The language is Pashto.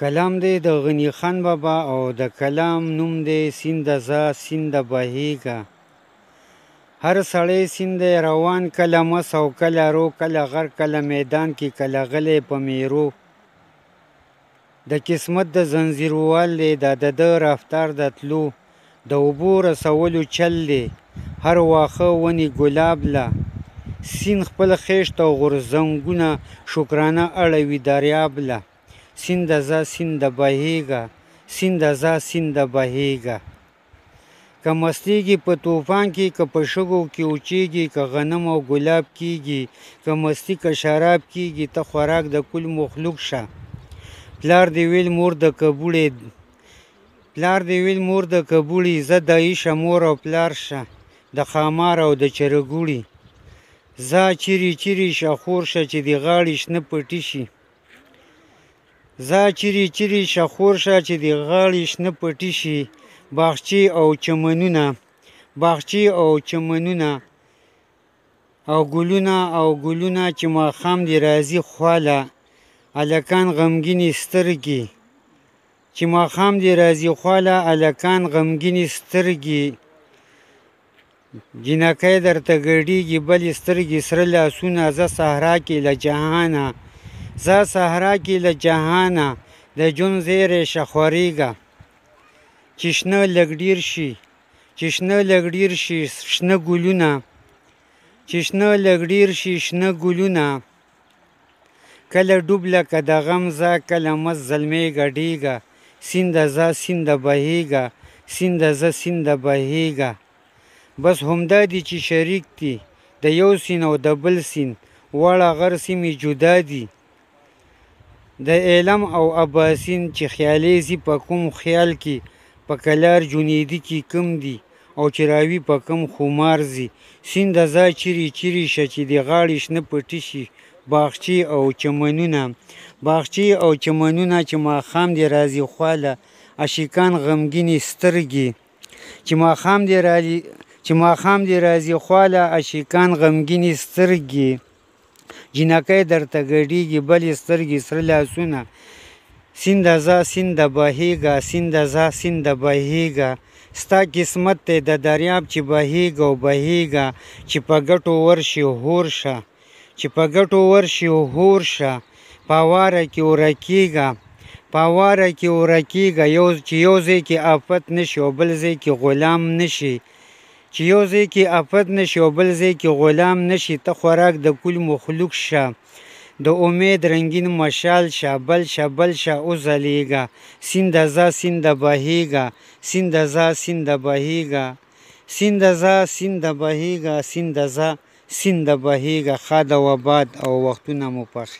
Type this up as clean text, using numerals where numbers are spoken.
کلام دی د غني خان بابا او د کلام نوم دی سیند ځه سیند بهیږه. هر سړی سیند روان کله مس او کله رو، کله غر کله میدان کې کله غلی په میرو. د قسمت د زنځیروال دی دا د ده رفتار د تلو، د اوبو رسولو چل دی هر واښه ونې ګلاب له. سیند خپل خیشت او غورځنګونه شکرانه اړوي دریاب له. سیند ځه سیند بهیږه، سیند ځه سیند بهیږه. که مستیږي په طوفان کې، که په شګو کې اوچیږي، که غنم او ګلاب کیږي، که مستی که شراب کیږي، ته خوراک د کل مخلوق شه. پلار دې ویل مور د کبوړې، پلار دې ویل مور د کبوړې، زه دایي شه مور او پلار شه د خامار او د چرګوړي. ځه چیرې چیرې شه خور شه چې د غاړې شنه پټي شي. ځه چیرې چیرې شه خور شه چې د غاړې شنه پټي شي. باغچې او چمنونه، باغچې او چمنونه او ګلونه او ګلونه چې ماښام دې راځي خواله. هلکان غمګینې سترګې، چې ماښام دې راځي خواله هلکان غمګینې سترګې. جنکۍ درته ګډېږي بلې سترګې سره لاسونه. زه صحرا کې له جهانه، زه صحرا کې له جهانه د ژوند زیری شه خورېږه. چې شنه لږ ډېر شي، چې شنه لږ ډېر شي شنه ګلونه، چې شنه لږ ډېر شي شنه ګلونه. کله ډوب لکه د غم ځه، کله مست زلمی ګډېږه. سیند ځه سیند بهیږه، سیند ځه سیند بهیږه. بس همدا دي چې شریک دي د یو سیند او د بل سیند، واړه غر سیمې جدا دي د ایلم او اباسین. چې خیالي ځي په کوم خیال کې، په کلار جنیدي کې کم دي او چې راوي په کم خمار ځي. سیند ځه چیرې چیرې شه چې د غاړې شنه پټي شي. باغچې او چمنونه، باغچې او چمنونه چې ماښام دې راځي خواله. عاشقان غمګینې سترګې، چې ماښام دې راځي، چې ماښام دې راځي خواله عاشقان غمګینې سترګې. جنکۍ درته ګډېږي بلې سترګې سره لاسونه. سیند ځه سیند بهیږه، سیند ځه سیند بهیږه. ستا قسمت دی د دریاب چې بهیږه او بهیږه. چې په ګټو ورشي هور شه، چې په ګټو ورشي هور شه. په اواره کې ورکېږه، په اواره کې ورکېږه. چې یو ځای کې آفت نه شي او بل ځای کې غلام نه شي. چې یو ځای کې آفت نه شي او بل ځای کې غلام نه شي. ته خوراک د کل مخلوق شه. د امید رنګین مشال شه، بل شه بل شه وځلیږه. سیند ځه سیند بهیږه، سیند ځه سیند بهیږه. سیند ځه سیند بهیږه، سیند ځه سیند بهیږه. ښاد او آباد او وختونه مو په خیر.